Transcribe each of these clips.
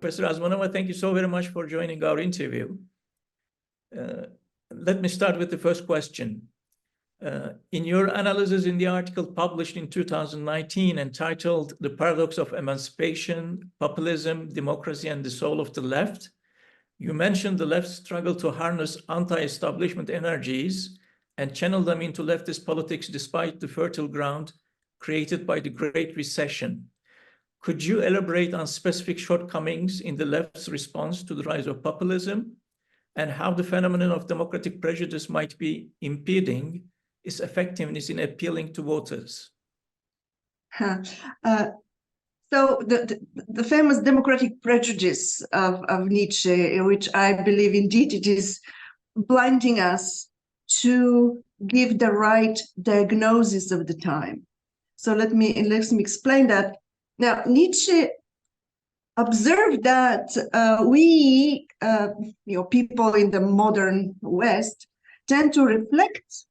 Professor Azmanova, thank you so very much for joining our interview. Let me start with the first question. In your analysis in the article published in 2019 entitled The Paradox of Emancipation, Populism, Democracy, and the Soul of the Left, you mentioned the left's struggle to harness anti-establishment energies and channel them into leftist politics despite the fertile ground created by the Great Recession. Could you elaborate on specific shortcomings in the left's response to the rise of populism and how the phenomenon of democratic prejudice might be impeding its effectiveness in appealing to voters? So the famous democratic prejudice of Nietzsche, which I believe indeed it is blinding us to give the right diagnosis of the time. So let me explain that. Now, Nietzsche observed that we, people in the modern West, tend to reflect.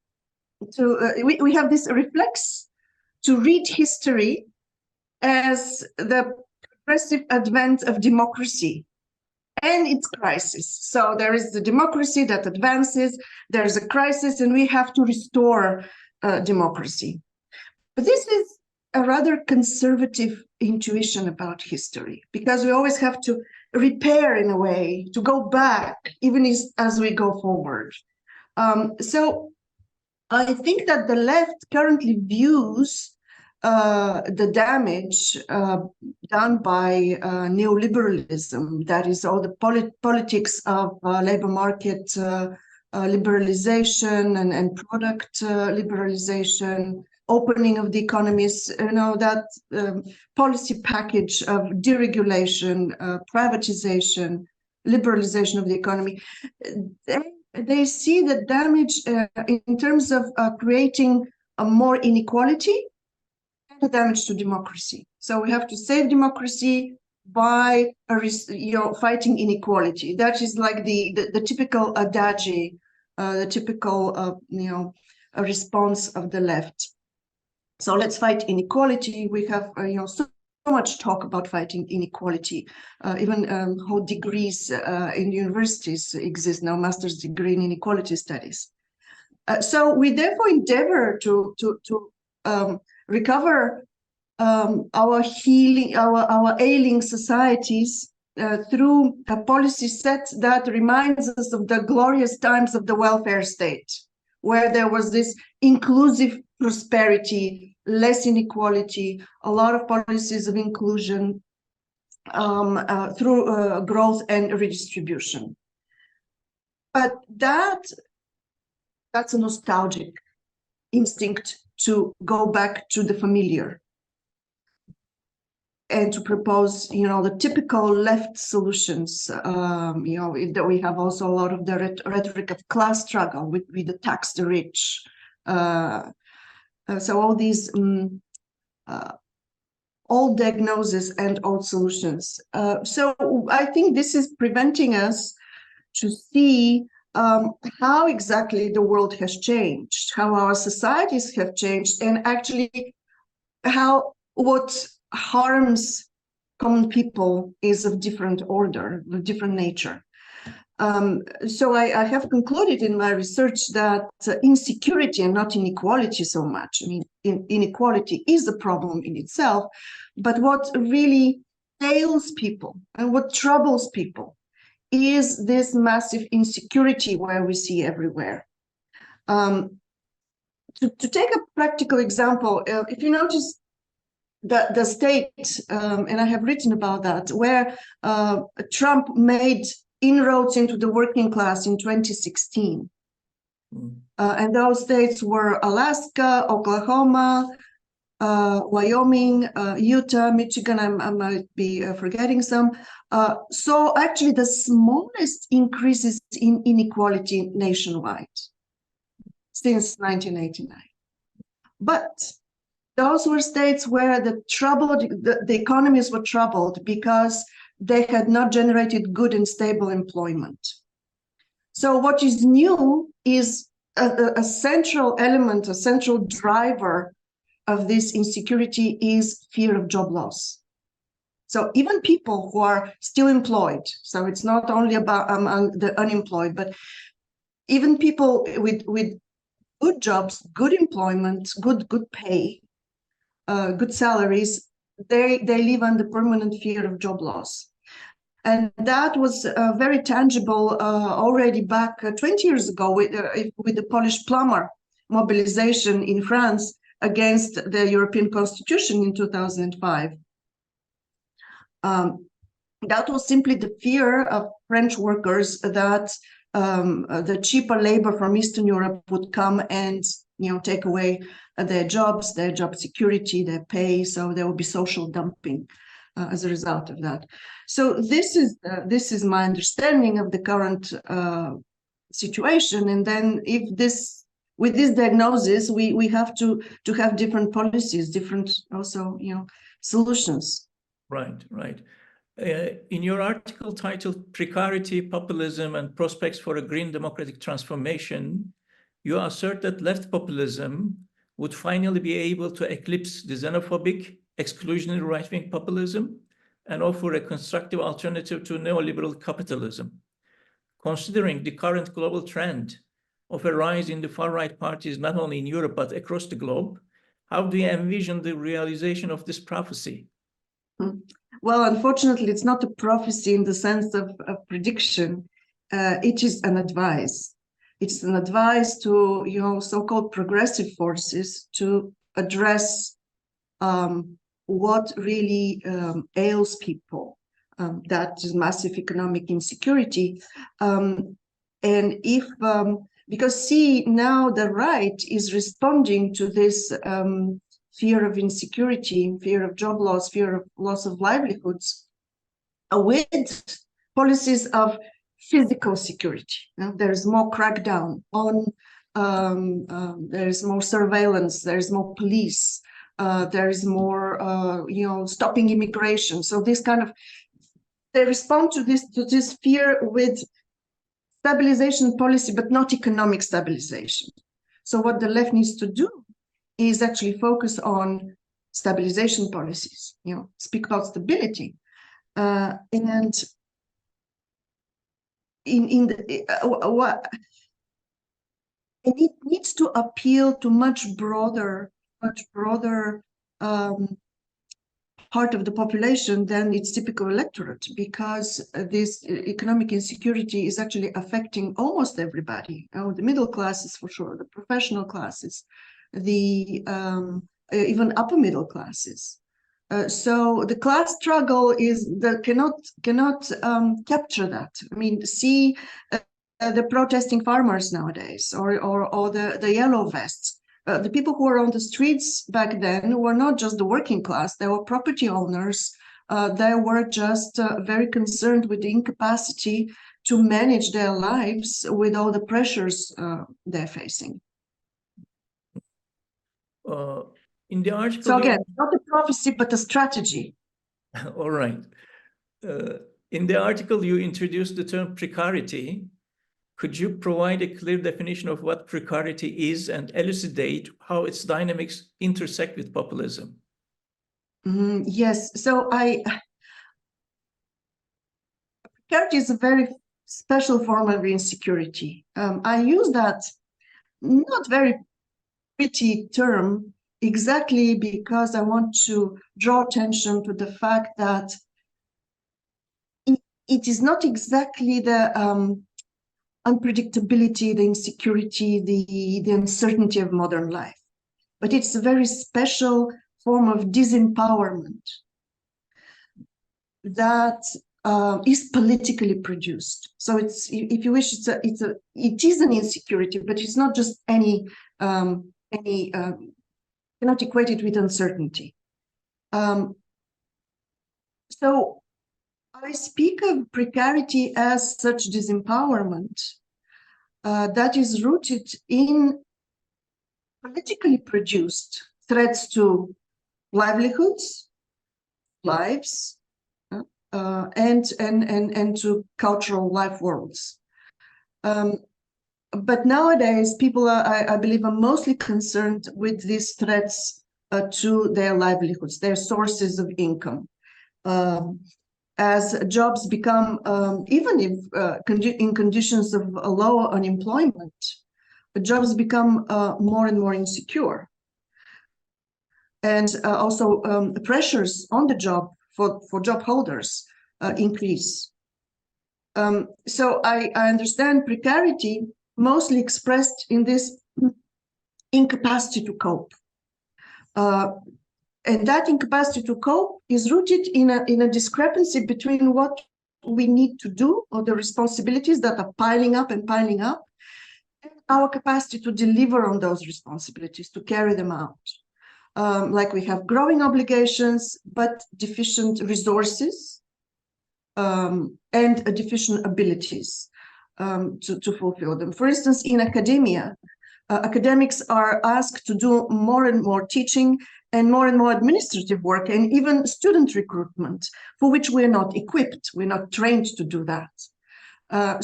We have this reflex to read history as the progressive advent of democracy and its crisis. So there is the democracy that advances, there's a crisis, and we have to restore democracy. But this is a rather conservative intuition about history, because we always have to repair in a way, to go back, even as we go forward. So I think that the left currently views the damage done by neoliberalism, that is all the politics of labor market liberalization and product liberalization, opening of the economies, that policy package of deregulation, privatization, liberalization of the economy. They see the damage in terms of creating a more inequality and the damage to democracy. So we have to save democracy by fighting inequality. That is like the typical adage, the typical response of the left. So let's fight inequality. We have so much talk about fighting inequality. Even whole degrees in universities exist now, master's degree in inequality studies. So we therefore endeavor to recover our healing, our ailing societies through a policy set that reminds us of the glorious times of the welfare state, where there was this inclusive prosperity, less inequality, a lot of policies of inclusion through growth and redistribution. But that's a nostalgic instinct to go back to the familiar and to propose, the typical left solutions. That we have also a lot of the rhetoric of class struggle with the tax the rich. So all these old diagnoses and old solutions. So I think this is preventing us to see how exactly the world has changed, how our societies have changed, and actually what harms common people is of different order, of different nature. So I have concluded in my research that insecurity and not inequality so much. I mean, inequality is a problem in itself, but what really ails people and what troubles people is this massive insecurity where we see everywhere. To take a practical example, if you notice the state, and I have written about that, where Trump made inroads into the working class in 2016. And those states were Alaska, Oklahoma, Wyoming, Utah, Michigan, I might be forgetting some. So actually the smallest increases in inequality nationwide since 1989. But those were states where the economies were troubled because they had not generated good and stable employment. So what is new is a central element, a central driver of this insecurity is fear of job loss. So even people who are still employed, so it's not only about the unemployed, but even people with good jobs, good employment, good pay, good salaries, they live under permanent fear of job loss. And that was very tangible already back 20 years ago with the Polish plumber mobilization in France against the European Constitution in 2005. That was simply the fear of French workers that the cheaper labor from Eastern Europe would come and take away their jobs, their job security, their pay. So there will be social dumping as a result of that. So this is my understanding of the current situation. And then with this diagnosis, we have to have different policies, different also solutions. Right. In your article titled Precarity, Populism, and Prospects for a Green Democratic Transformation, you assert that left populism would finally be able to eclipse the xenophobic, exclusionary right-wing populism and offer a constructive alternative to neoliberal capitalism. Considering the current global trend of a rise in the far-right parties, not only in Europe, but across the globe, how do you envision the realization of this prophecy? Well, unfortunately, it's not a prophecy in the sense of prediction. It is an advice. It's an advice to so-called progressive forces to address what really ails people. That is massive economic insecurity. And if because now the right is responding to this fear of insecurity, fear of job loss, fear of loss of livelihoods, with policies of physical security. There is more crackdown on, there is more surveillance, there is more police, there is more, stopping immigration. So this kind of, they respond to this fear with stabilization policy, but not economic stabilization. So what the left needs to do is actually focus on stabilization policies, speak about stability. And it needs to appeal to much broader part of the population than its typical electorate, because this economic insecurity is actually affecting almost everybody. The middle classes for sure, the professional classes, the even upper middle classes. So the class struggle cannot capture that. I mean, see the protesting farmers nowadays, or the yellow vests. The people who were on the streets back then were not just the working class; they were property owners. They were just very concerned with the incapacity to manage their lives with all the pressures they're facing. In the article, so again, not a prophecy, but a strategy. All right. In the article, you introduced the term precarity. Could you provide a clear definition of what precarity is and elucidate how its dynamics intersect with populism? Yes. So precarity is a very special form of insecurity. I use that not very pretty term exactly because I want to draw attention to the fact that it is not exactly the unpredictability, the insecurity, the uncertainty of modern life, but it's a very special form of disempowerment that is politically produced. So it's, if you wish, it is an insecurity, but it's not just any cannot equate it with uncertainty. So I speak of precarity as such disempowerment that is rooted in politically produced threats to livelihoods, lives, and to cultural life worlds. But nowadays, people are, I believe, are mostly concerned with these threats to their livelihoods, their sources of income. as jobs become, even if in conditions of low unemployment, jobs become more and more insecure. And also pressures on the job for job holders increase. So I understand precarity mostly expressed in this incapacity to cope. And that incapacity to cope is rooted in a discrepancy between what we need to do, or the responsibilities that are piling up, and our capacity to deliver on those responsibilities, to carry them out. Like we have growing obligations, but deficient resources and deficient abilities to fulfill them. For instance, in academia, academics are asked to do more and more teaching and more administrative work, and even student recruitment, for which we're not equipped, we're not trained to do that.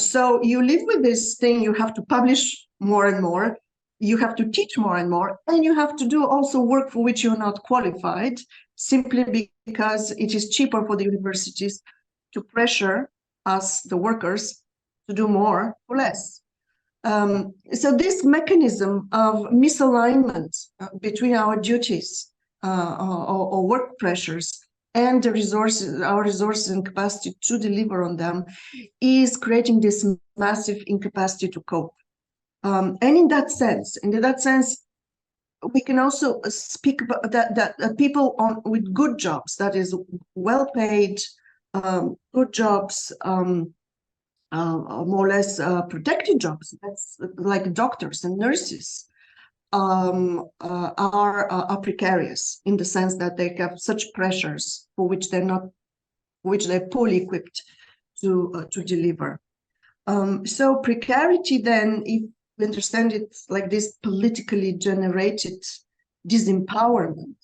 So you live with this thing, you have to publish more and more, you have to teach more and more, and you have to do also work for which you're not qualified, simply because it is cheaper for the universities to pressure us, the workers, to do more for less. So this mechanism of misalignment between our duties or work pressures and the resources, our resources and capacity to deliver on them, is creating this massive incapacity to cope. And in that sense, we can also speak about that people with good jobs, that is well-paid, good jobs, more or less protected jobs, that's like doctors and nurses, are precarious in the sense that they have such pressures for which they're poorly equipped to deliver. So precarity then, if we understand it like this politically generated disempowerment,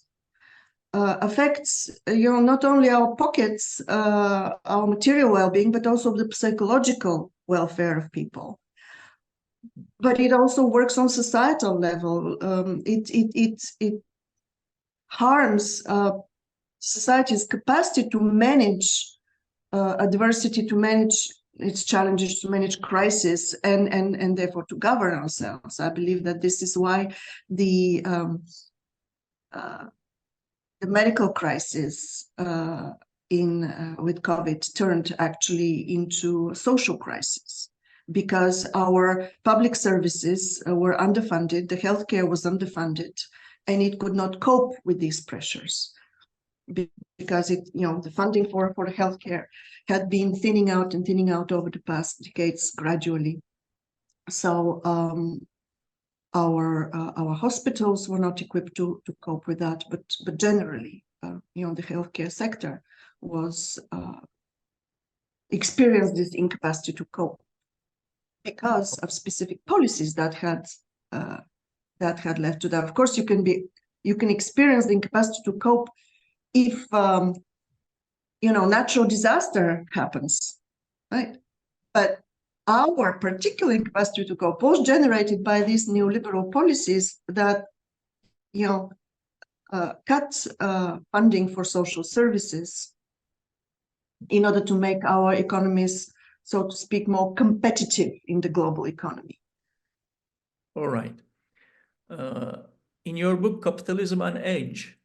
affects not only our pockets, our material well-being, but also the psychological welfare of people. But it also works on societal level. It harms society's capacity to manage adversity, to manage its challenges, to manage crisis, and therefore to govern ourselves. I believe that this is why the medical crisis with COVID turned actually into a social crisis, because our public services were underfunded, the healthcare was underfunded, and it could not cope with these pressures, because the funding for healthcare had been thinning out over the past decades gradually. So our hospitals were not equipped to cope with that, but generally, the healthcare sector was experienced this incapacity to cope because of specific policies that had led to that. Of course, you can experience the incapacity to cope if natural disaster happens, right? But our particular incapacity to cope was generated by these neoliberal policies that cut funding for social services in order to make our economies, so to speak, more competitive in the global economy. All right. In your book, Capitalism on Edge,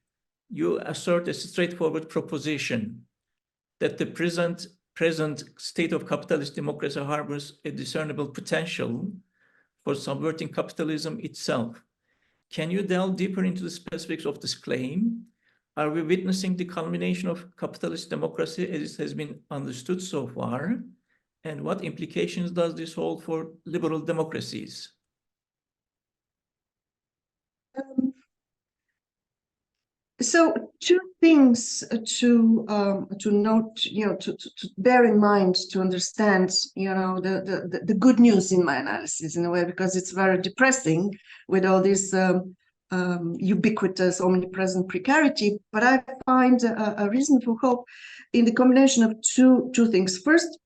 you assert a straightforward proposition that the present state of capitalist democracy harbors a discernible potential for subverting capitalism itself. Can you delve deeper into the specifics of this claim? Are we witnessing the culmination of capitalist democracy as it has been understood so far? And what implications does this hold for liberal democracies? So two things to note, to bear in mind, to understand, the good news in my analysis, in a way, because it's very depressing with all this ubiquitous, omnipresent precarity. But I find a reason for hope in the combination of two things. First,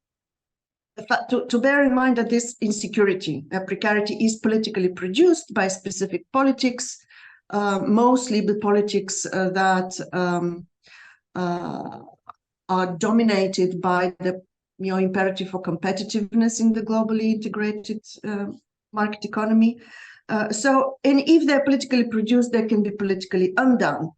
to bear in mind that this insecurity, precarity, is politically produced by specific politics, mostly the politics that are dominated by the imperative for competitiveness in the globally integrated market economy. And if they're politically produced, they can be politically undone.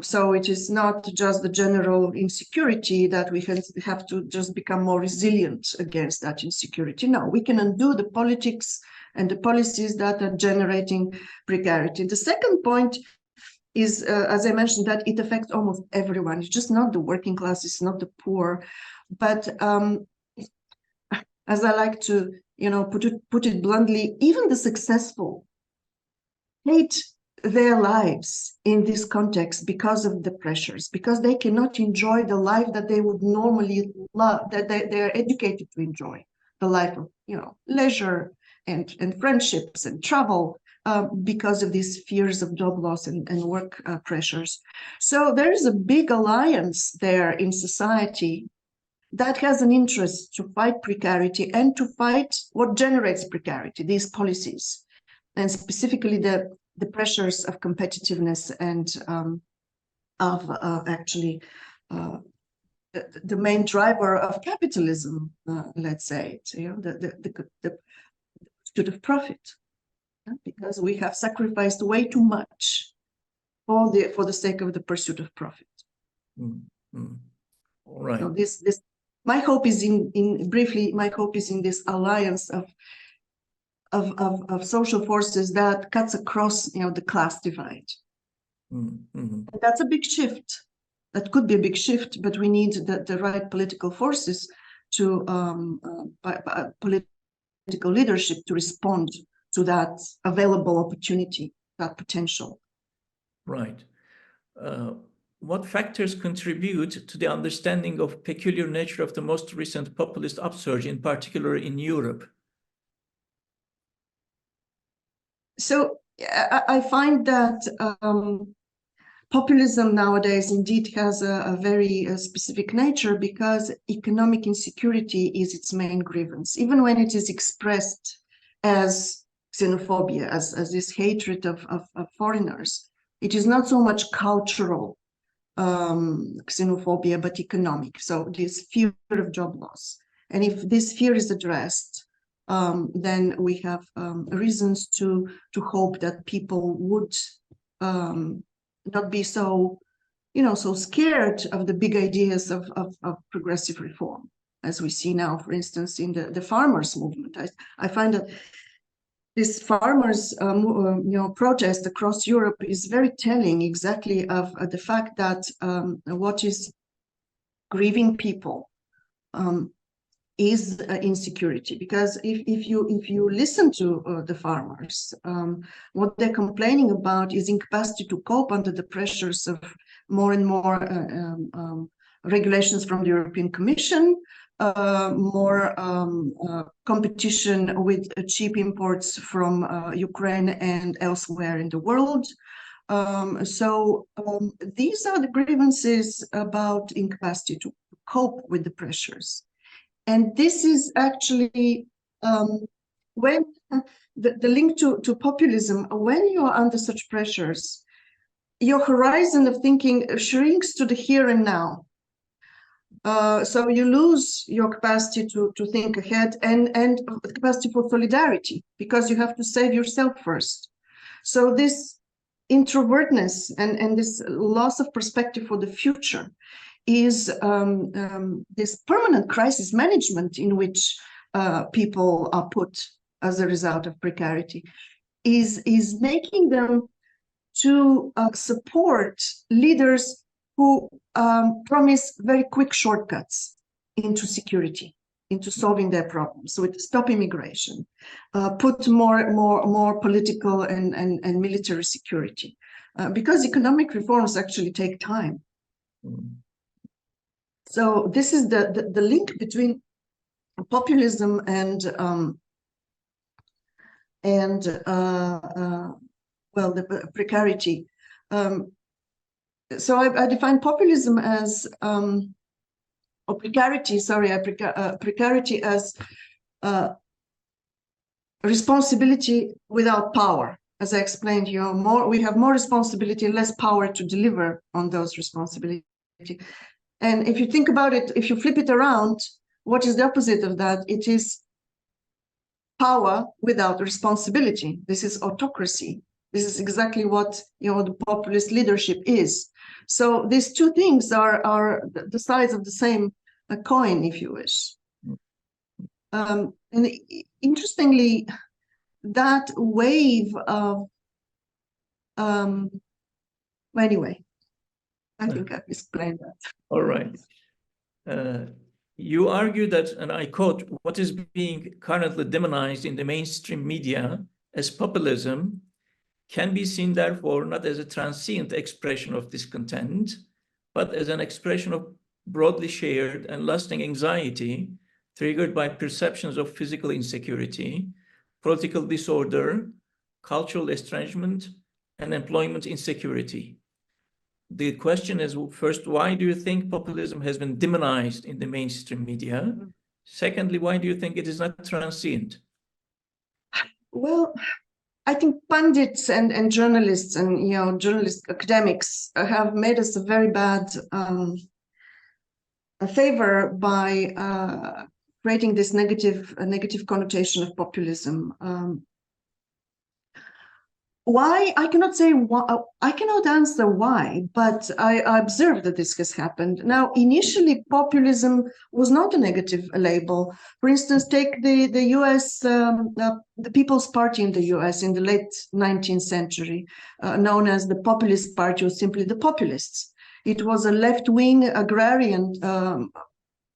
So it is not just the general insecurity that we have to just become more resilient against that insecurity. No, we can undo the politics and the policies that are generating precarity. The second point is, as I mentioned, that it affects almost everyone. It's just not the working class, it's not the poor. But as I like to, put it bluntly, even the successful hate their lives in this context because of the pressures, because they cannot enjoy the life that they would normally love, that they're educated to enjoy, the life of leisure and friendships and travel, because of these fears of job loss and work pressures. So there is a big alliance there in society that has an interest to fight precarity and to fight what generates precarity, these policies, and specifically the pressures of competitiveness and of actually the main driver of capitalism, let's say, the pursuit of profit, because we have sacrificed way too much for the sake of the pursuit of profit. Mm-hmm. All right. So this my hope is briefly, my hope is in this alliance of social forces that cuts across the class divide. Mm-hmm. That's a big shift. That could be a big shift, but we need the right political forces to political leadership to respond to that available opportunity, that potential. Right. What factors contribute to the understanding of peculiar nature of the most recent populist upsurge, in particular in Europe? So I find that populism nowadays indeed has a very specific nature, because economic insecurity is its main grievance, even when it is expressed as xenophobia, as this hatred of foreigners. It is not so much cultural xenophobia, but economic. So this fear of job loss. And if this fear is addressed, then we have reasons to hope that people would not be so, so scared of the big ideas of progressive reform, as we see now, for instance, in the farmers' movement. I find that this farmers' protest across Europe is very telling exactly of the fact that what is grieving people is insecurity. Because if you listen to the farmers, what they're complaining about is incapacity to cope under the pressures of more and more regulations from the European Commission, more competition with cheap imports from Ukraine and elsewhere in the world. So these are the grievances about incapacity to cope with the pressures. And this is actually when the link to populism, when you are under such pressures, your horizon of thinking shrinks to the here and now. So you lose your capacity to think ahead and capacity for solidarity, because you have to save yourself first. So this introvertness and this loss of perspective for the future is this permanent crisis management in which people are put as a result of precarity, is making them to support leaders who promise very quick shortcuts into security, into solving their problems. So it stop immigration, put more political and military security, because economic reforms actually take time. Mm. So this is the link between populism and the precarity. So I define populism as or precarity. Sorry, precarity as responsibility without power. As I explained, we have more responsibility and less power to deliver on those responsibilities. And if you think about it, if you flip it around, what is the opposite of that? It is power without responsibility. This is autocracy. This is exactly what the populist leadership is. So these two things are the sides of the same coin, if you wish. And interestingly, that wave of anyway, I think I've explained that. All right. You argue that, and I quote, what is being currently demonized in the mainstream media as populism can be seen, therefore, not as a transient expression of discontent, but as an expression of broadly shared and lasting anxiety triggered by perceptions of physical insecurity, political disorder, cultural estrangement, and employment insecurity. The question is, first, why do you think populism has been demonized in the mainstream media? Secondly, why do you think it is not transient? Well, I think pundits and journalists and journalist academics have made us a very bad favor by creating this negative connotation of populism. Why? I cannot say why. I cannot answer why, but I observe that this has happened. Now, initially, populism was not a negative label. For instance, take the U.S., the People's Party in the U.S. in the late 19th century, known as the Populist Party, or simply the Populists. It was a left-wing agrarian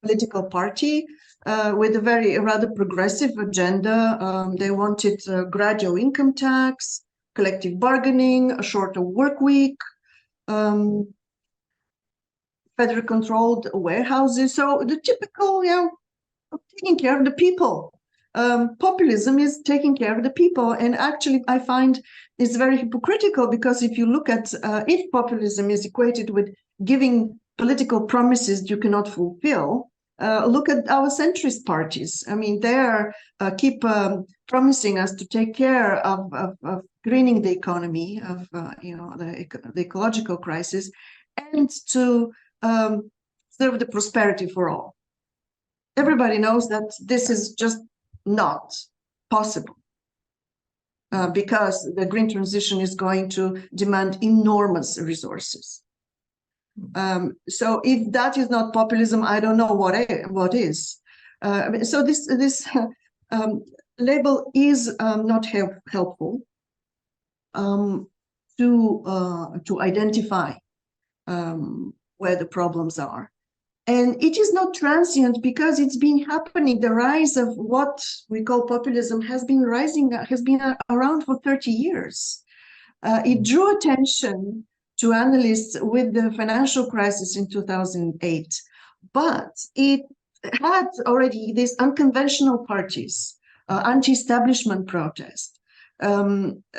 political party with a rather progressive agenda. They wanted gradual income tax, collective bargaining, a shorter work week, federal-controlled warehouses. So the typical, taking care of the people. Populism is taking care of the people. And actually, I find it's very hypocritical, because if you look at if populism is equated with giving political promises you cannot fulfill, look at our centrist parties. I mean, they keep promising us to take care of greening the economy, of the ecological crisis, and to serve the prosperity for all. Everybody knows that this is just not possible, because the green transition is going to demand enormous resources. So if that is not populism, I don't know what is. So this label is not helpful to identify where the problems are. And it is not transient, because it's been happening. The rise of what we call populism has been around for 30 years. It drew attention to analysts with the financial crisis in 2008, but it had already these unconventional parties, anti-establishment protest,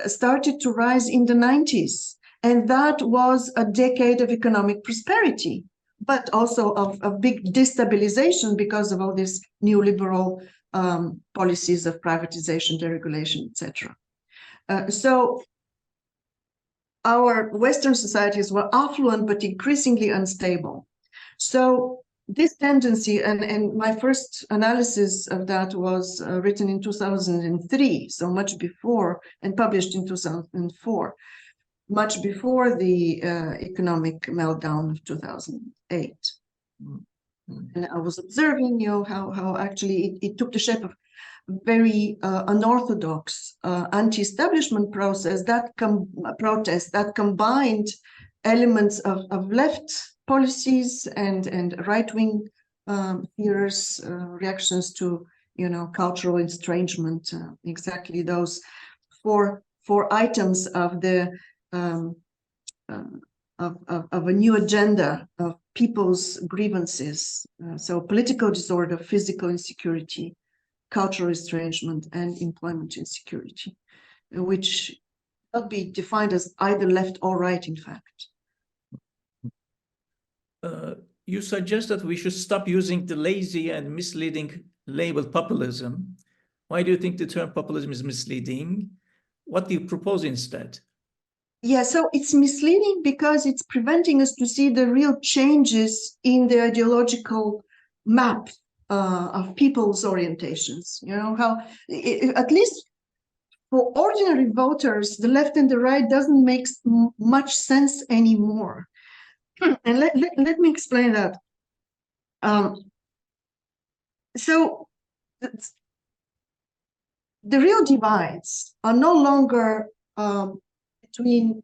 started to rise in the 90s. And that was a decade of economic prosperity, but also of big destabilization because of all these neoliberal policies of privatization, deregulation, etc. So our Western societies were affluent, but increasingly unstable. So this tendency, and my first analysis of that was written in 2003, so much before, and published in 2004, much before the economic meltdown of 2008. And I was observing, how actually it took the shape of very unorthodox anti-establishment protest that combined elements of left policies and right-wing fears, reactions to cultural estrangement, exactly those four items of the of a new agenda of people's grievances. So political disorder, physical insecurity, cultural estrangement, and employment insecurity, which cannot be defined as either left or right, in fact. You suggest that we should stop using the lazy and misleading label populism. Why do you think the term populism is misleading? What do you propose instead? Yeah, so it's misleading because it's preventing us to see the real changes in the ideological map of people's orientations. You know, how, at least for ordinary voters, the left and the right doesn't make much sense anymore. And let me explain that. So the real divides are no longer between,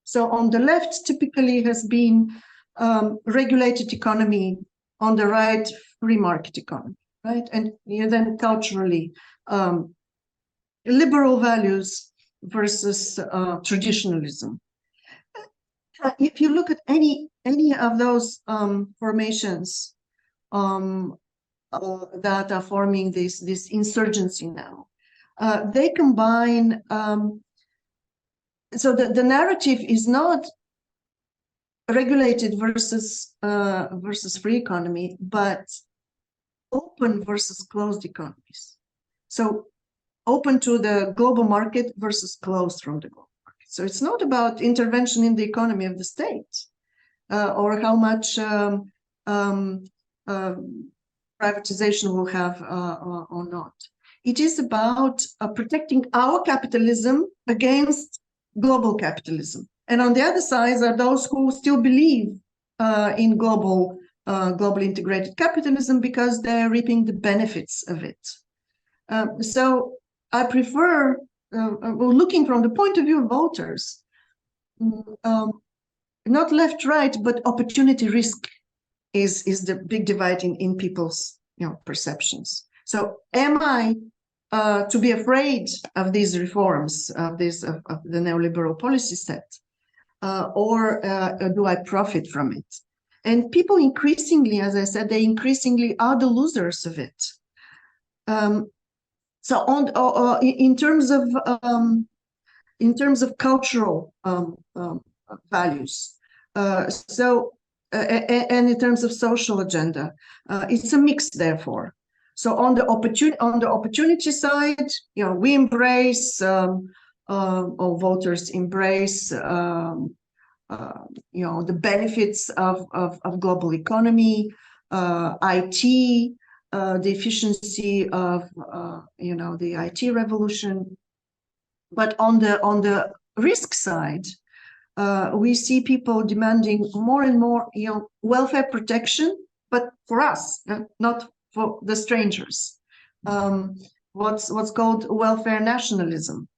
so on the left typically has been regulated economy, on the right, free market economy, right? And then culturally, liberal values versus traditionalism. If you look at any of those formations that are forming this insurgency now, they combine. So the narrative is not regulated versus free economy, but open versus closed economies. So open to the global market versus closed from the global market. So it's not about intervention in the economy of the state or how much privatization will have or not. It is about protecting our capitalism against global capitalism. And on the other side are those who still believe in global integrated capitalism because they're reaping the benefits of it. So I prefer, looking from the point of view of voters, not left-right, but opportunity risk is the big divide in people's perceptions. So am I to be afraid of these reforms, of the neoliberal policy set, or do I profit from it? And people increasingly, as I said, they increasingly are the losers of it. So in terms of cultural values, and in terms of social agenda, it's a mix. Therefore, so on the opportunity side, we embrace, or voters embrace, the benefits of global economy, IT. The efficiency of the IT revolution, but on the risk side, we see people demanding more and more welfare protection, but for us, not for the strangers. What's called welfare nationalism.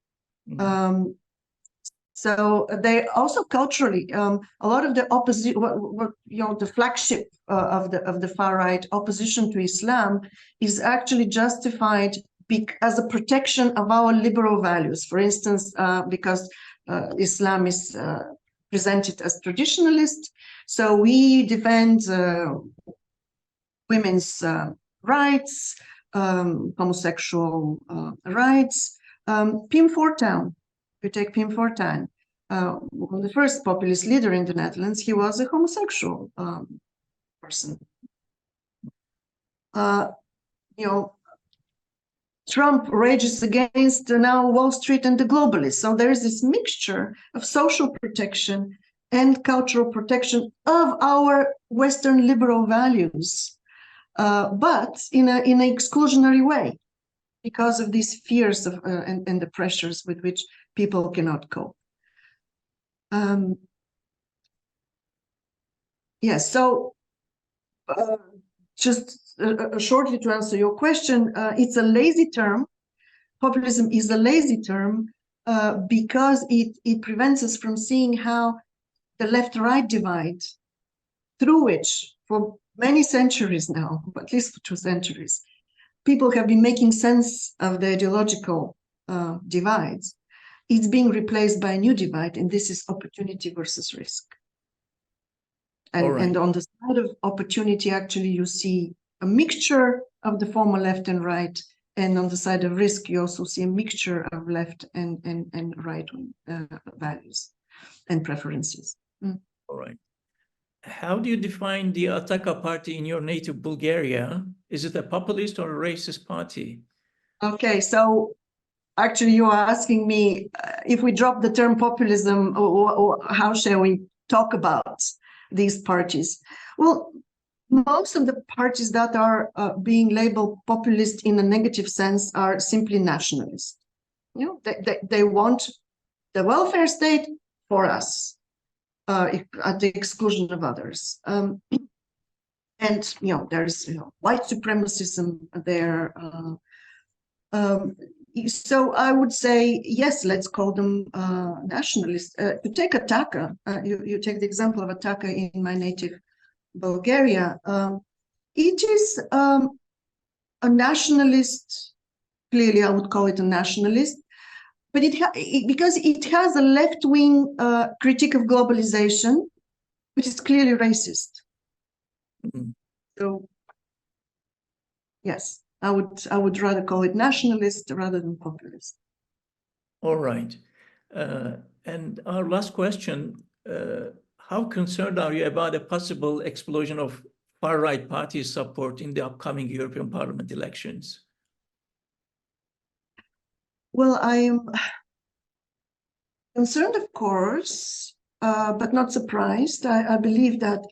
So they also culturally, a lot of the opposite, the flagship of the far right opposition to Islam is actually justified as a protection of our liberal values. For instance, because Islam is presented as traditionalist, so we defend women's rights, homosexual rights. Pim Fortuyn. You take Pim Fortuyn, the first populist leader in the Netherlands, he was a homosexual person. Trump rages against now Wall Street and the globalists. So there is this mixture of social protection and cultural protection of our Western liberal values, but in an exclusionary way, because of these fears of and the pressures with which people cannot cope. Yes, so just shortly to answer your question, it's a lazy term. Populism is a lazy term because it prevents us from seeing how the left-right divide, through which for many centuries now, at least for 2 centuries, people have been making sense of the ideological divides. It's being replaced by a new divide, and this is opportunity versus risk. And on the side of opportunity, actually, you see a mixture of the former left and right, and on the side of risk, you also see a mixture of left and right values and preferences. All right. How do you define the Ataka party in your native Bulgaria? Is it a populist or a racist party? Okay, so actually, you are asking me if we drop the term populism, or how shall we talk about these parties? Well, most of the parties that are being labeled populist in a negative sense are simply nationalist. You know, they want the welfare state for us, at the exclusion of others. And there's white supremacism there. So I would say yes, let's call them nationalists. To take Ataka, you take the example of Ataka in my native Bulgaria. It is a nationalist. Clearly, I would call it a nationalist, but because it has a left-wing critique of globalization, which is clearly racist. Mm-hmm. So, yes, I would rather call it nationalist rather than populist. All right. And our last question, how concerned are you about a possible explosion of far-right party support in the upcoming European Parliament elections? Well, I am concerned, of course, but not surprised. I believe that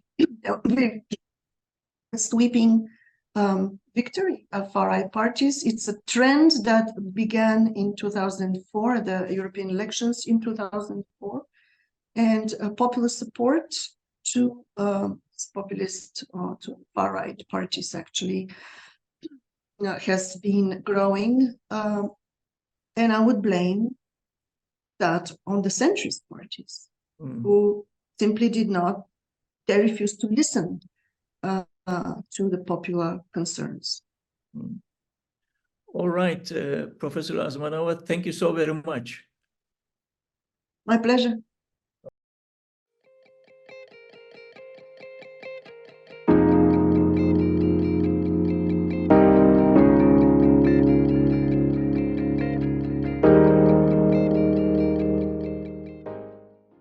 sweeping victory of far-right parties. It's a trend that began in 2004, the European elections in 2004, and populist support to populist or to far-right parties actually has been growing, and I would blame that on the centrist parties who simply they refused to listen to the popular concerns. All right, Professor Azmanova, thank you so very much. My pleasure.